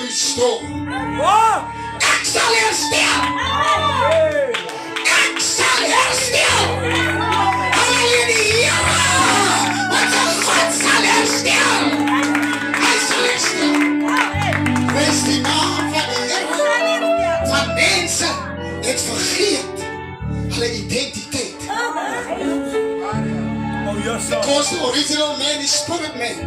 restore. Ek sal herstel. Ek sal herstel. Halleluja die Here. Want God sal herstel. Hy sal herstel. Wees die naam van die Here. Van mense het vergeet hulle identiteit. Because the original man is spirit man.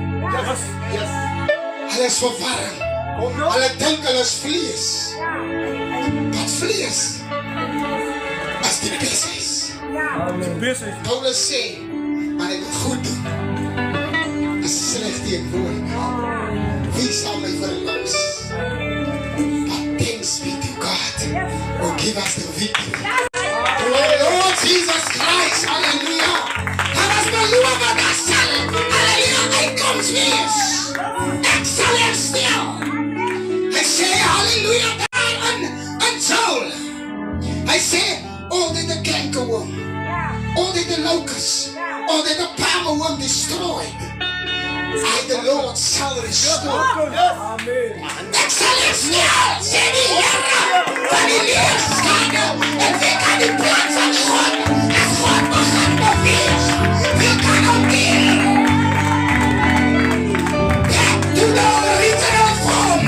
Hulle is verwarring. Hulle dink hulle is vlees. Wat vlees? As die beses. Paulus sê, maar ek moet goed doen. As sleg teenoor. Wie sal my verlos? But thanks be to God who give us the victory. Lord Jesus Christ, hallelujah. Halleluja, hy kom weer. Ek sal herstel. Hy sê halleluja daar in Joel. Hy sê, all that the cankerworm, all that the locust, all that the palmerworm destroyed, I the Lord shall restore. Ek sal herstel, sê die Here, van die leerskade, en wie kan die plaats van God, as God begin beweeg. You cannot give back to the original form.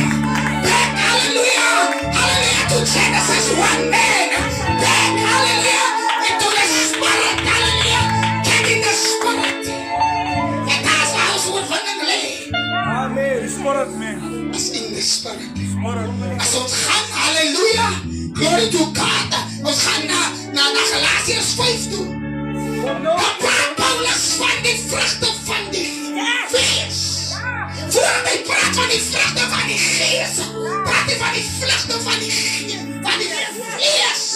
Back, hallelujah, hallelujah, to Genesis 1 man. Back, hallelujah, into the spirit, hallelujah, get in the spirit. And that's how it's working in the lane. Amen. Spirit man. As in the spirit. Spirit man. As ons gaan, hallelujah, glory to God. Ons gaan na Galatians 5 toe. Dan Paulus van die vruchten van die vlees. Voordat hy praat van die vruchten van die gees, praat hy van die vruchten van die vlees.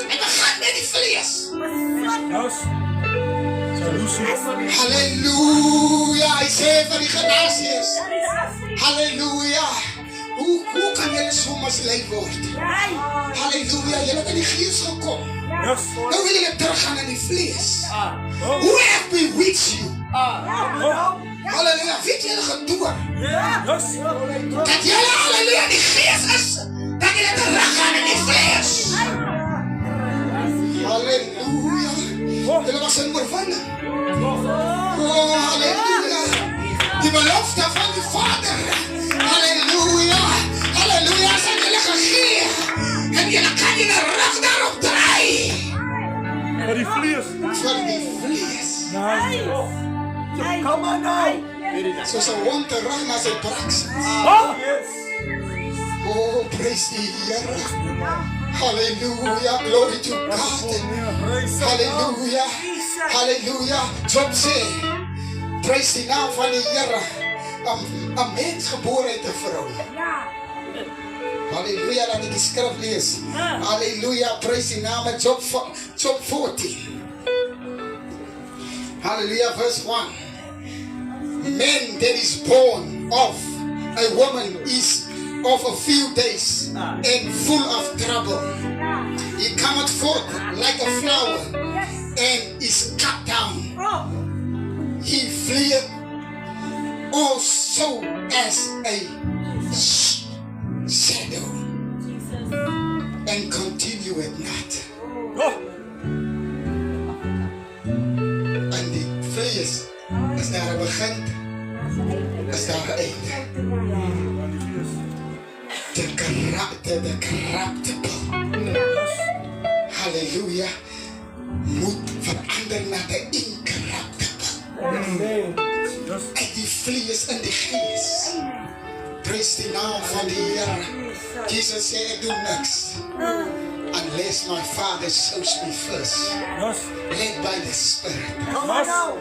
Hy begin met die vlees. Halleluja, hy sê van die Galasiërs. Halleluja. Hoe kan julle so mislei word? Halleluja, julle het in die gees gekom. Nou wil julle teruggaan in die vlees. Who have bewitched you? Halleluja, weet julle gedoen? Dat julle halleluja die gees is, dat julle teruggaan in die vlees. Halleluja. Julle was in oorwinning. Oh, halleluja. Die belofte van die Vader. Halleluja. Halleluja, is aan julle gegee. En julle kan julle rug daarop draai. Vir die vlees. Vir die vlees. Come on now. Soos 'n hond terug na sy braks. Oh, praise die Here. Hallelujah, glory to God. Hallelujah, hallelujah. Job sê, praise die naam van die Here. 'n mens gebore uit 'n vrou. Hallelujah, laat ek die skrif lees. Hallelujah, praise die naam van Job 14. Hallelujah, verse 1. Man that is born of a woman is of a few days and full of trouble. He cometh forth like a flower and is cut down. He fleeth also as a shadow and continueth not. En die vlees is daar 'n begin, is daar 'n einde. The corruptible. Hallelujah. Moet verander na de incorruptible. Uit die vlees in die gees. Praise die naam van die Here. Jesus sê ek doen niks unless my Father shows me first. Led by the Spirit. Hallelujah.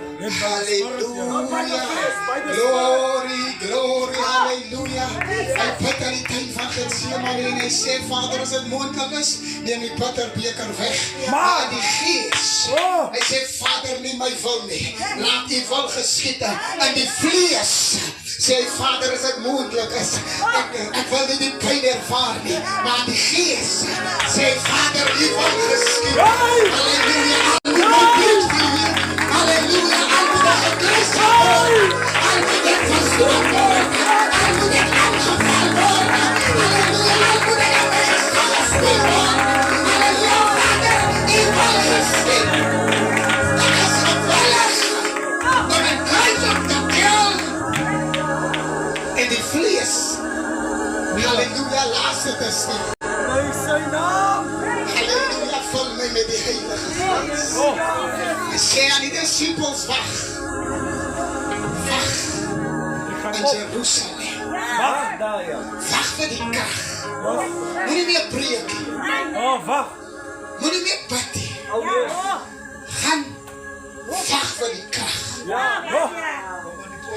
Glory, glory, hallelujah. Hy bid aan die tyd van Getsemane en hy sê, Vader, as het moontlik is, neem die bitterbeker weg. Maar in die gees, hy sê, Vader, nie my wil nie, laat die wil geskied in die vlees. Sê, Vader, as het moontlik is, ek wil nie die pyn ervaar nie, maar in die gees, sê, Vader, die wil geskied. Halleluja, halleluja, al moet ek gekruisig word, al moet ek verstoot word, al moet ek aangeval word, stil te staan. Prijs zijn naam. Halleluja, vul mij met die Heilige Geest. En sê aan die disciples, wacht. Wacht in Jerusalem. Wacht daar, ja. Wacht vir die kracht. Wacht. Moet nie meer preek nie. Oh, wacht. Moet nie meer bid nie. Oh, yes. Gaan wacht vir die kracht. Ja, wacht.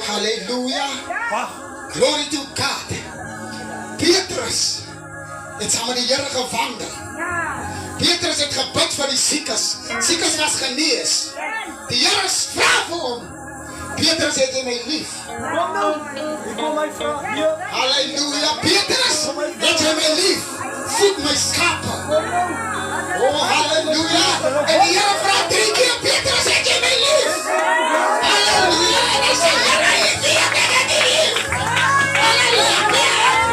Halleluja. Wacht. Glory to God. Petrus het saam met die Here gewandel. Petrus het gebid vir die siekes. Siekes was genees. Die Here vra vir hom. Petrus het jy my lief. Kom nou. Ik kom mijn vrouw. Hier. Halleluja. Petrus het jy my lief. Voed my skape. Oh, halleluja. En die Here vra 3 keer, Petrus het jy my lief. Halleluja. En hy sê, Here, ek weet dat ek nie lief. Halleluja.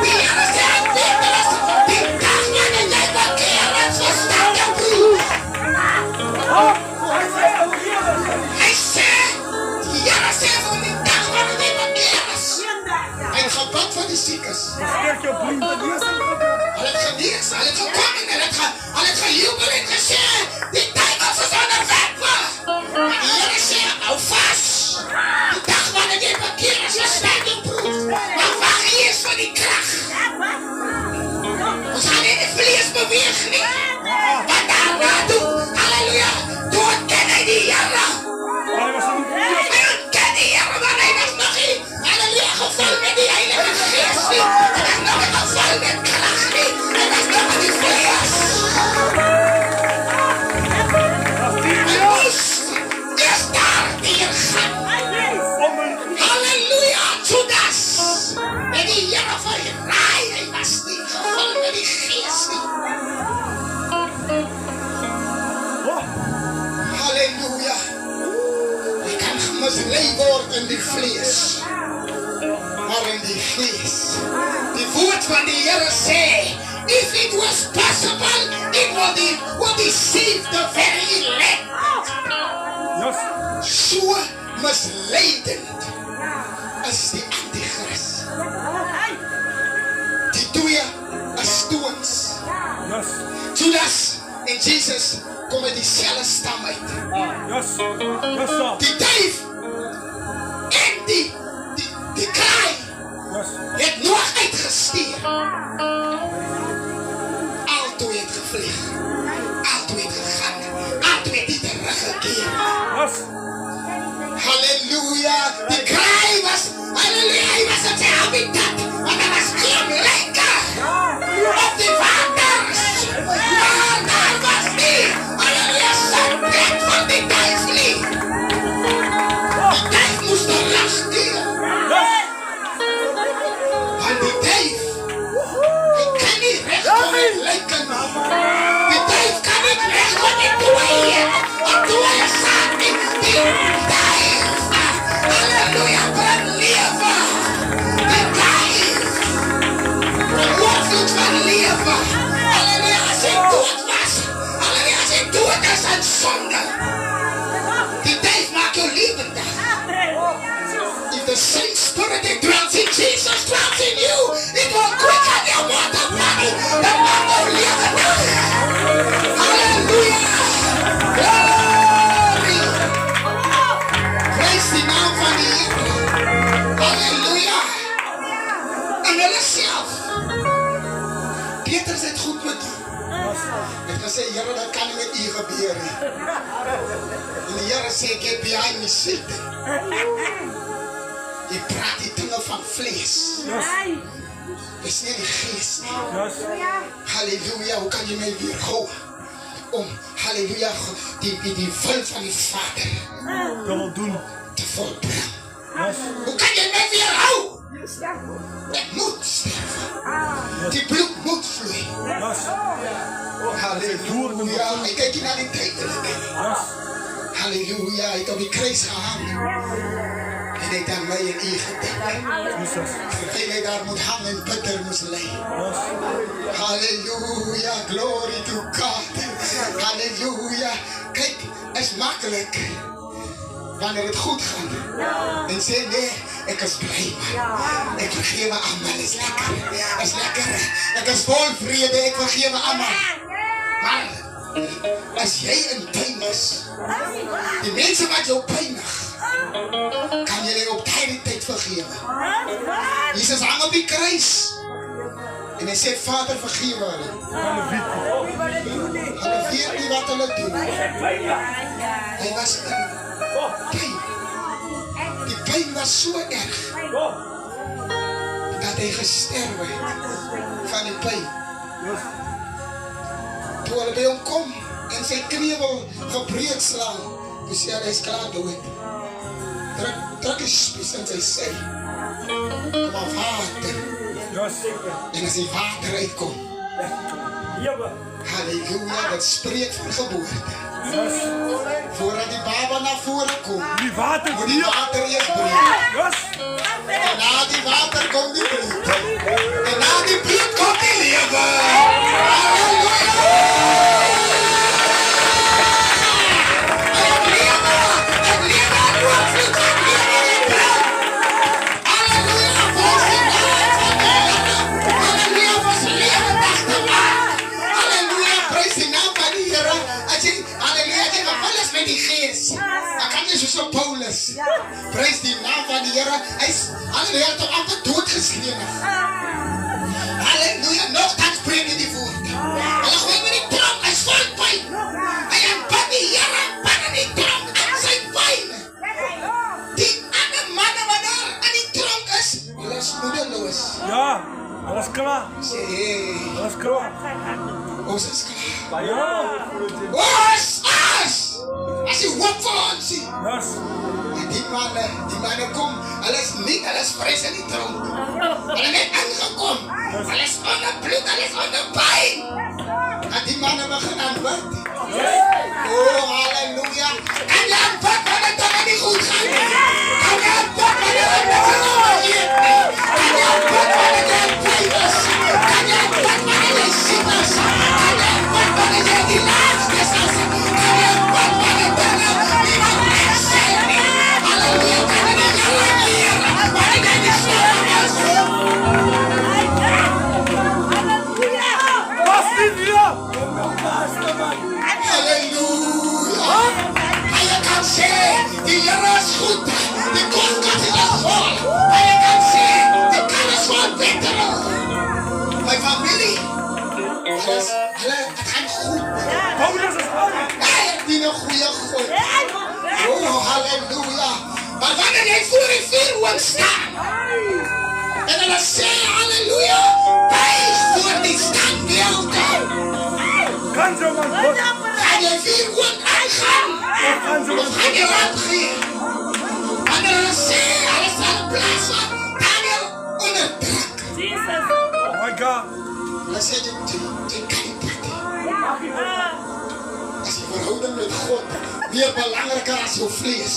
Die Here sê aan Petrus, die dag wanneer jy bekeer het, verstaan jou broer. Hy sê, die Here sê van die dag wanneer jy bekeer is. Hy het gebid vir die siekes. Sterk jou vriend. Hulle het genees, hulle het gekom en hulle het gejubel en gesê, die duivels is onderwerpe. En die Here sê, hou vas. Die dag wanneer jy bekeer is, verstaan jou broer. Maar wacht eers vir die kracht. Ons gaan in die vlees beweeg nie. Wat daarna doen, halleluja, dood ken hy die Here. Hij was een Hy ontken die Here, maar hy was nog nie, halleluja, gevul met die Heilige Geest nie. Hy was nog nie gevul met kracht nie. Hy was nog in die vlees. Hy moes eers daar neergaan. Halleluja, Judas. En die Here van die raai, hy was nie gevul met die Geest nie. Halleluja. Jy kan mislei word in die vlees, maar in die Geest. Die woord van die Here sê, if it was possible, it would deceive the very elect. Yes. So misleidend is die Antichrist. Die twee is stoons. Yes. Judas en Jesus kom uit dieselfde stam uit. Yes. Yes, sir. Die duif en die kraai Yes. het Noag uitgestuur. Altoe het gevlieg. Altoe het gegaan. Altoe het nie teruggekeer. Yes. Halleluja. Die kraai was, halleluja, hy was op sy habitat. Want hy was klimlike op die waters. Maar daar was nie, halleluja, sandplek van die duif nie. Die duif moest terugkeer. Want die duif, hy kan nie rechtkom en lyke nie. Die duif kan nie rechtkom en dooie. En dooie saad nie. Die duif, halleluja, bring lewe. Die duif, bring oorvloed van lewe. Halleluja, as hy dood was. Halleluja, as hy dood is in sonde. Die duif maak jou lewendig. If the same spirit that dwells in Jesus dwells in you, it will quicken your mortal body. The man will live and die. Hallelujah. Glory. Praise the naam van die Here. Hallelujah. En hulle self. Petrus het goed met hom. Hy het gesê, Here, dat kan nie met u gebeur nie. En die Here sê, get behind me, Satan. Jy praat die dinge van vlees. Dis nie die Gees nie. Yes. Halleluja, hoe kan jy my weerhou om, halleluja, die wil van die Vader Dat wil doen. te volbring? Yes. Hoe kan jy my weerhou? Ek moet sterven. Die bloed moet vloei. Yes. Halleluja, ek kyk nie na die tydelike. Yes. Halleluja, hy het op die kruis gehang. En hy het aan my en u gedink. Jesus. Hy my daar moet hang en bitter moes lei. Yes. Halleluja, glory to God. Halleluja. Kyk, is makkelijk wanneer het goed gaat. En sê nee, Ek is bly man. Ek vergewe almal, is lekker. Is lekker. Ek is vol vrede, ek vergewe almal. Maar as jy in pyn is, die mense wat jou pynig, kan jy op tyd vergewe. Jesus hang op die kruis en hy sê, Vader, vergewe hulle. Hulle weet nie wat hulle doen. Hy was in pyn. Die pyn was so erg dat hy gesterwe het van die pyn. Toe hulle by hom kom en sy knie wil gebreek slaan, toe sê hy is klaar dood. Druk die spies in sy sy. Kom maar water. En as die water uitkom, halleluja, dat spreek van geboorte. Voordat die baba na vore kom, moet die water eers breek. En na die water kom die bloed. En na die bloed kom die lewe. Halleluja! So Paulus, prys die naam van die Here. Halleluja, het hom amper doodgesleep. Halleluja, nogtans preek hy die woord. Hulle gooi met die tronk, hy's vol pyn. Hy aanbid die Here, binne die tronk aan sy pyn. Die ander manne wat daar aan die tronk is, hulle is moedeloos. Ja, hulle is klaar. Sê, hey, Hulle is klaar. ons is klaar. Ja. Ons! As jy hoop vir ons sien. Yes. Die manne kom, hulle is nie, hulle is fris in die tronk. Hulle net aangekom. Hulle is onder bloed, hulle is onder pyn. En die manne begin aanbid. Oh, halleluja. En jy aanbid wanneer dinge nie goed gaan. En jy aanbid wanneer jy niks is overleef nie. En jy aanbid wanneer jy in pyn is. En jy aanbid wanneer jy siek is. En jy aanbid wanneer jy die laatste is. En jy aanbid wanneer dinge nie wat ek sê nie. Halleluja, kan jy nie leer. Wanneer jy nie swaar is. Was dit hier? Halleluja. En jy kan sê, die Here is goed. Die koskas is vol. En jy kan sê, die kan is vol beter. My familie, het gaan goed. Paulus is uit. Die een goeie God. Oh, halleluja. Maar wanneer jy voor die vuurhoek staan, en hulle sê, halleluja, buig voor die standbeelde. Kan zo man God. Gaan jy vuurhoek aangaan? Kan zo man Of gaan jy opgee? Wanneer hulle sê, hulle sal plaas van Daniel onderdruk. Oh my God. Hulle sê, jy kan nie praat. As die verhouding met God meer belangriker as jou vlees.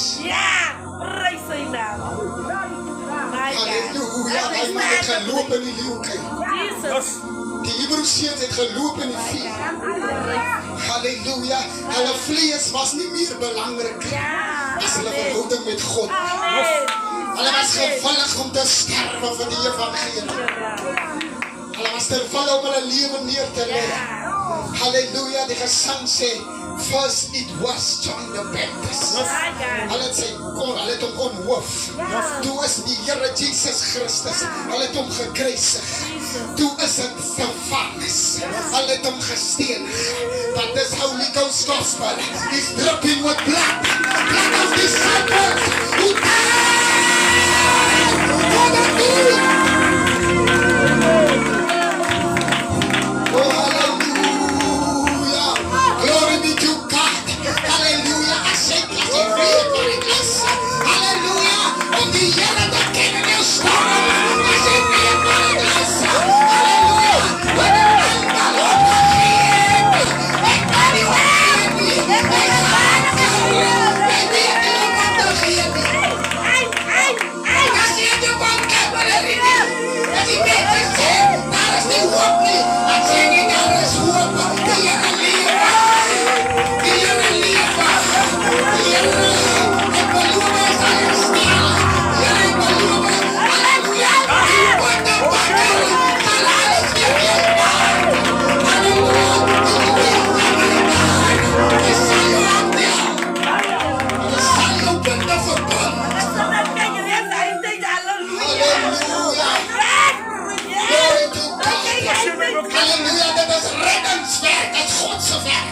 Halleluja, die man het geloop in die leeuwkei. Yes. Die Hebreeërs het geloop in die vuur. Halleluja, hulle vlees was nie meer belangrik as hulle verhouding met God. Hulle was gewillig om te sterwe vir die evangelie. Hulle was terwille om hulle lewe neer te lê. Halleluja, die gesang sê, first it was John the Baptist. Hulle het hom onhoof. Toe is die Here Jesus Christus. Hulle het hom gekruisig. Toe is het Stefanus. Hulle het hom gestenig. But this Holy Ghost gospel is dripping with blood. Blood of disciples who died for the truth. Oh, hallelujah. Glory be to God. Hallelujah. I say, as a real Paradise. Hallelujah. Om die Here te kennen in jou storm. As a real Paradise. Hallelujah. Wanneer allemaal opgegeven. Ik kan niet weg. Ik ga niet. Ik weet niet wat te geven. Godse werk.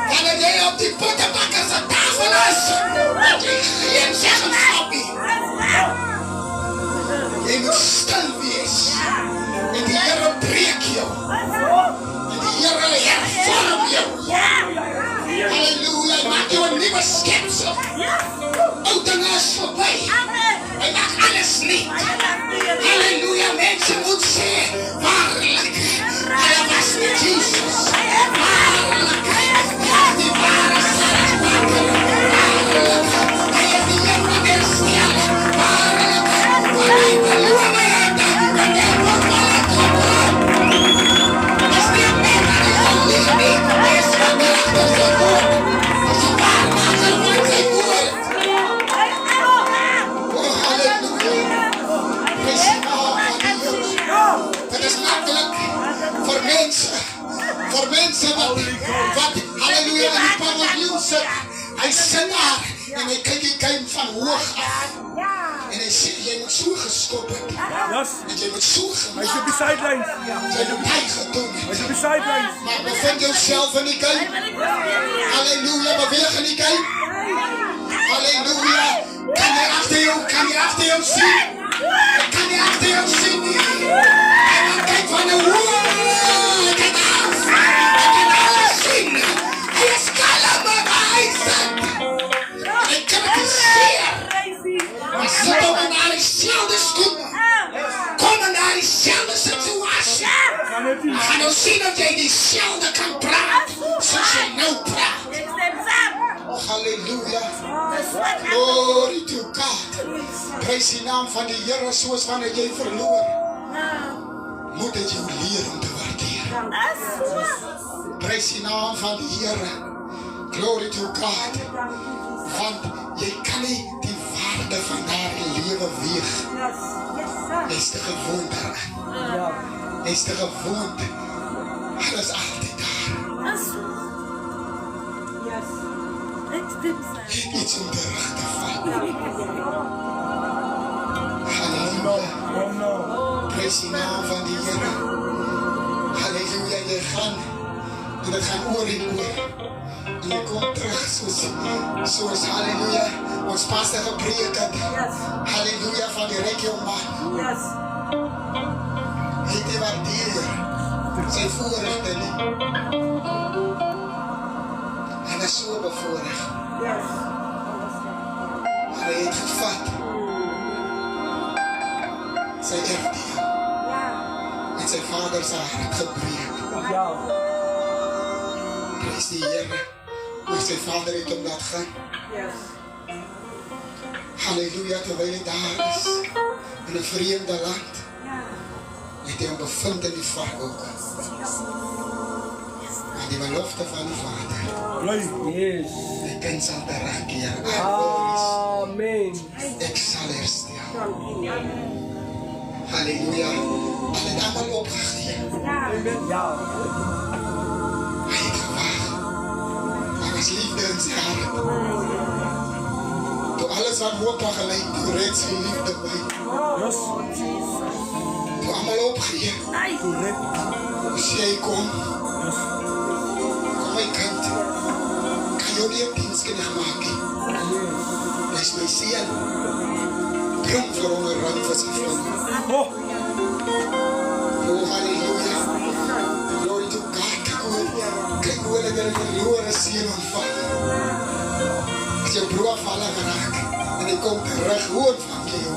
Wanneer jij op die pottenbakkers tafel is, heb je geen zeggenschap meer. Je moet stil wees. En die Heere breek jou. En die Heere hervorm jou. Halleluja, maak jou een nieuwe schepsel. Oud dinge is voorbij. Hij maakt alles niet. Halleluja, mensen moeten zeggen, waarlijk, hij was met Jezus. Waarlijk, die ware zaligmaker. Waarlijk, hij heeft die Heere hersteld. Waarlijk, wat hij beloofd heeft, en hij wordt wel gebracht. Is niet meer dan hij gelooft niet, hij is van achter zijn woord. Als een waarmaker wordt zijn woord. Oh, halleluja. Wees je naam van die Heere. Dat is makkelijk voor mensen wat halleluja, in die paviljoen zit. Hij zit daar en hij kijkt van hoog af. En hij zegt, jij moet zo gestoppen. Yes. En jij moet zo Hij is op die gemaakt. sidelines. Jij moet bijgedoen. Hij is op die sidelines. Maar bevind jezelf in die kijk. Halleluja, beweeg in die kijk. Halleluja. Kan je achter jou zien? Kan je achter jou zien? En dan kijk van de hoer. Hij kan af. Hij kan alles zien. Hij is kalm waar hij zit. Hij kritiseert. Maar zit ook naar diezelfde schoenen. Kom naar diezelfde situatie. We gaan nou zien dat jij diezelfde kan praten. Zoals jij nou praat. Halleluja. Glory to God. Prijs die naam van de Heere zoals wanneer jij verloor. Moet het jou leren om te waarderen. Prijs die naam van de Heere. Glory to God. Want jij kan niet die waarde van haar leven weeg. Hij is te gewoon daaraan. Hij is te gewoon. Hij is altijd daar. Iets om terug te vallen. Halleluja. Oh no. Prijs die naam van die Heere. Halleluja, je gaan. En het gaat oor en oor. En je komt terug zoals halleluja. Ons pastor gepreek het. Halleluja van die regioman. Hij te waardeer. Zijn voorrechten niet. En hij is zo bevoorrecht. Maar hij heeft gevat. Zijn erfdeel. En zijn vader zijn hart gebreekt. Prijs die Heere. Maar zijn vader heeft hem laten gaan. Halleluja, terwijl hij daar is. In een vreemde land. Heeft hij hem bevind in die vark ook. Maar die belofte van die vader. Yes. Hij kan zal terugkeren. Amen. Ik zal herstellen. Halleluja. Hij heeft allemaal opgegeven. Ja. Hij heeft gewacht. Hij was liefde in zijn hart. Toen alles wat hoop had gelijk, toen reed zijn liefde bij. Yes. Toen allemaal opgegeven. Correct. Als jij komt, Yes. kom mijn kant. Kan jou niet een dienstknecht maken. Hij is mijn zin. Bring voor onder rang voor zijn vrienden. Oh. Oh, halleluja. Glory to God. Kijk hoe hulle weer verloren ziel ontvangen. Als je broer vallen geraakt en hij komt terug, hoe ontvang je jou?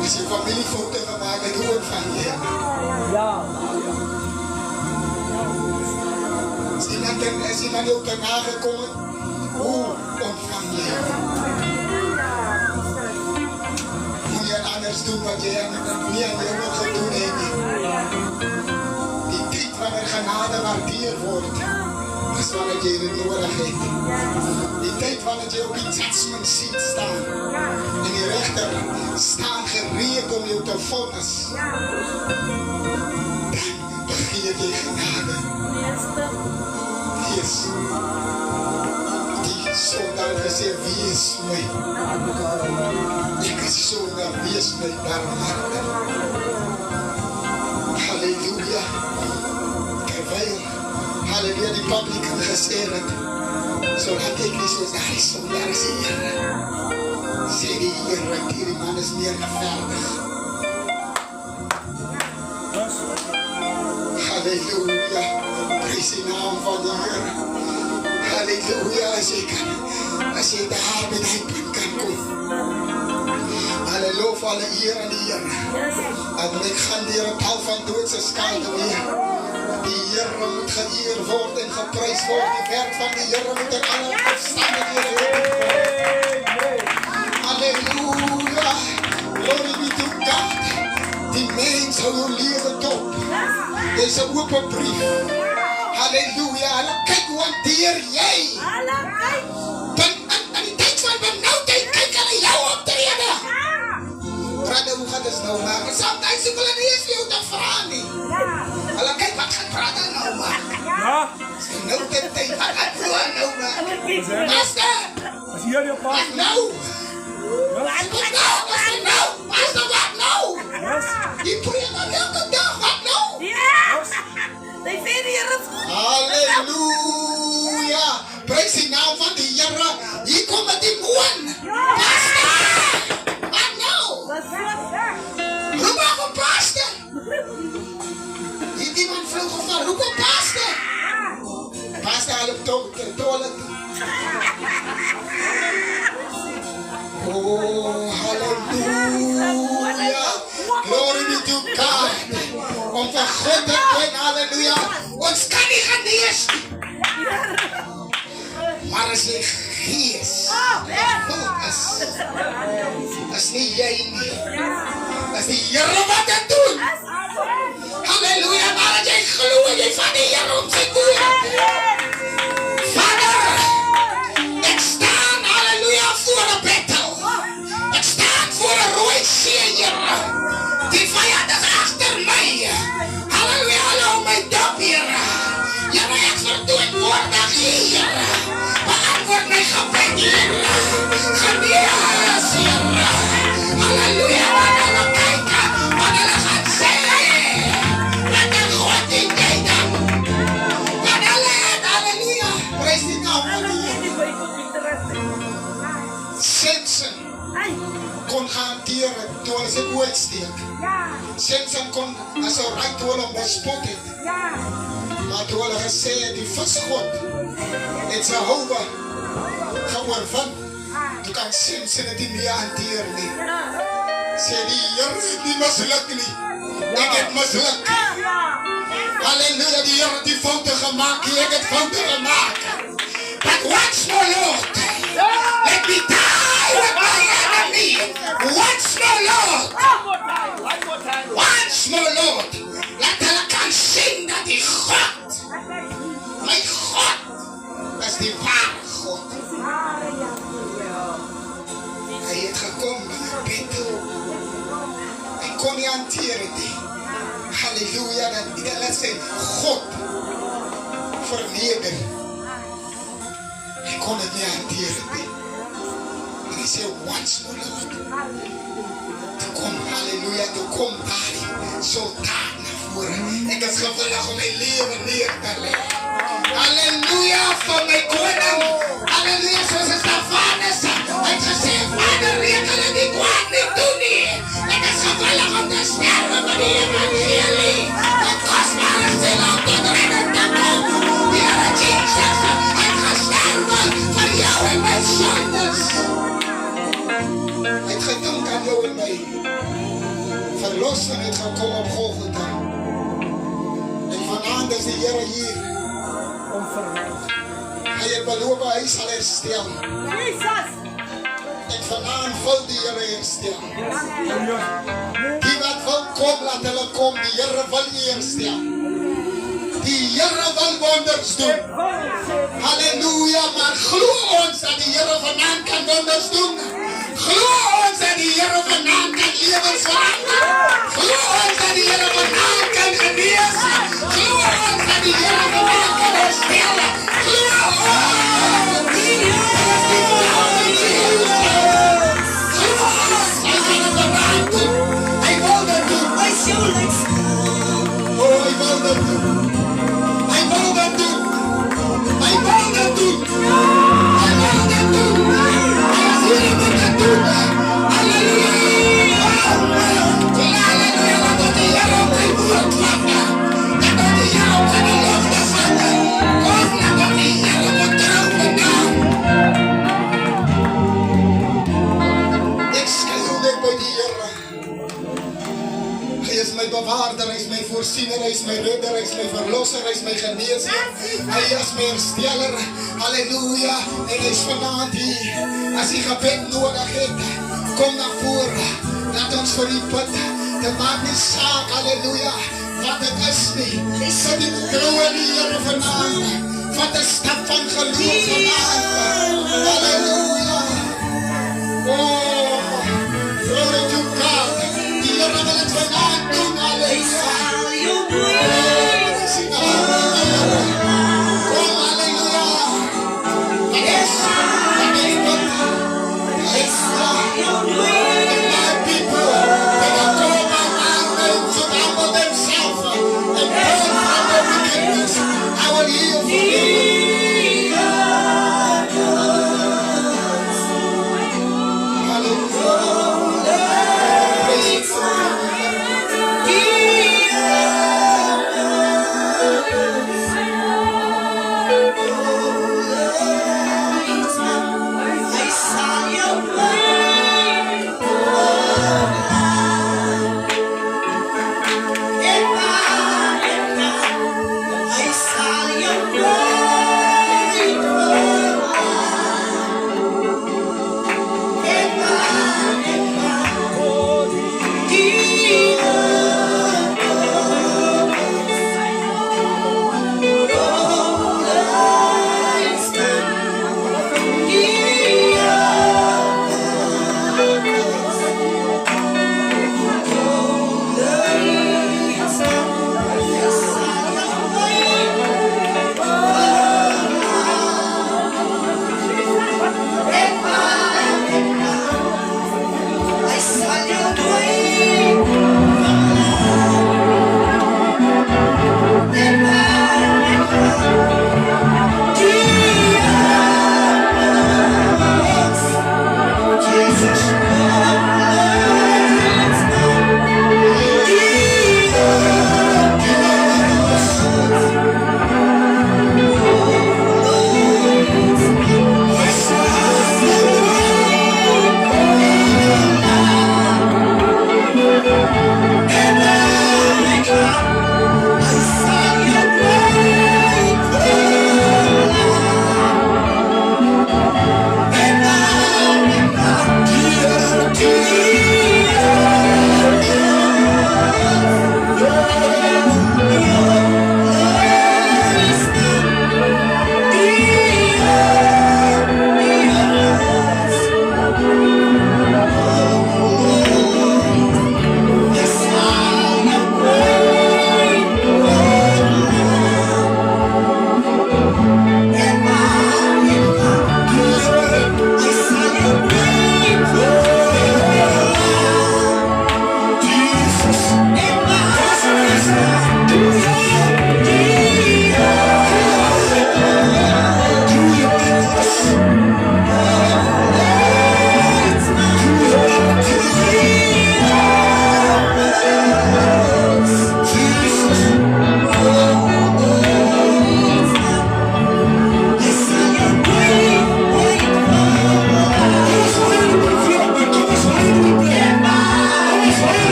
Als je familiefoto gemaakt hebt, hoe ontvang je? Ja. Als iemand jou te nagekomen, hoe ontvang je? Moet je anders doen wat je niet aan je wil gedaan hebt. Die tijd wanneer genade waardeerd wordt, is wanneer je het nodig hebt. Die tijd wanneer je op die judgment ziet staan. En die rechter staan gereed om je te vonnis. Dan begeer je genade. Yes. Die Zodat gesê wees my. Ek is sodat wees my barmhartig. Halleluja. Terwyl halleluja die publiek gesê het, sodat ek nie soos daar is die Here. Sê die Here, hierdie man is meer gevaardig. Halleluja. Prys die naam van die Here. Halleluja, as jy daar met die punt kan kom. Alle loof, alle eer aan die Here. En ek gaan deur 'n tal van doodse skade weer. Die Here moet geëer word en geprys word. Die werk van die Here moet in alle omstandighede word. Halleluja. Glory be to God. Die mens hou jou lewe dop. Dis 'n oop brief. Halleluja. Hulle kyk hoe hanteer jy. Dan aan die tyd van benoudheid kyk hulle jou optrede. Brother, hoe gaat het nou maar? Maar sometimes wil hulle nie eens vir jou te vra nie. Hulle kyk wat gaan brother nou maar. Ja. Nou dit tyd, wat gaan broer nou maar. Pastor. As hier jou pas. Wat nou? Wat nou? Wat nou? Yes. Die preek al elke dag, wat nou? Halleluja. Prys die naam van die Here. Hier kom met die moon. Pastor. Wat nou? Roep maar voor pastor. Iemand vloog of maar roep op pastor. Pastor al op toilet. Oh, halleluja. Glory be to God. Om van God te doen, halleluja. Ons kan nie genees nie. Maar as jy gees vol is nie jy nie. As die Here wat dit doen. Halleluja, maar as jy glo en jy van die Here om sy woord. Vader, ek staan, halleluja, voor 'n battle. Ek staan voor 'n rooi see, Here. Die vyand is agter my. Halleluja, hou my dop, Here. Here, ek verdoet woordig, Here. Beantwoord my gebed, Here. Genees, Here. Halleluja, wat hulle kyk, wat hulle gaan sê. Wat 'n God die jy dan. Wat hulle het, halleluja. Prys die naam van die Here. Samson kon hanteer toe hulle sy oë steek. Samson kon as 'n ryk toe hom bespot het. Maar toe hulle gesê het die visgod het Jehovah geoorwin, toe kan Samson dit nie meer hanteer nie. Sê die Here het nie misluk nie. Ek het misluk. Halleluja, die Here het die foute gemaak, ek het foute gemaak. But once more, Lord, let me die with my enemy. Once more, Lord. Once more, Lord. Laat hulle kan sien dat die God, my God, is die ware God. Hy het gekom met gebed. Hy kon nie hanteer het nie. Halleluja, dat hulle sê God verneder. Hy kon het nie hanteer het nie. En hy sê once more, Lord. Toe kom, halleluja, toe kom daar die sultan na vore. Ek is gewillig om my lewe neer te lê. Halleluja, vir my koning. Halleluja, soos is Stefanus. Hy het gesê, Vader, ek kan dit nie kwaad nie doen nie. Ek is gewillig om te sterwe vir die evangelie. Wat kostbaar is die land tot redden te kom. Die Here Jesus het gesterwe vir jou en my sondes. Hy het gedink aan jou en my. Verlossing het gekom op Golgotha. En vanaand is die Here hier. Hy het beloof hy sal herstel. En vanaand wil die Here herstel. Die wat wil kom, laat hulle kom. Die Here wil nie herstel. Die Here wil wonders doen. Halleluja, maar glo ons dat die Here vanaand kan wonders doen. Glo ons dat die Here vanaand kan lewens verander. Glo ons dat die Here vanaand kan genees. Glo ons dat die Here vanaand kan herstel. Glo ons. voorziener, hy is my redder, hy is my verlosser, hy is my geneesheer, hy is my hersteller, halleluja, en hy is vanaand hier, as jy gebed nodig het, kom na vore, laat ons vir u bid, dit maak nie saak, halleluja, wat het is nie, sit die vertrouwe in die Here vanaand, wat een stap van geloof vanaand,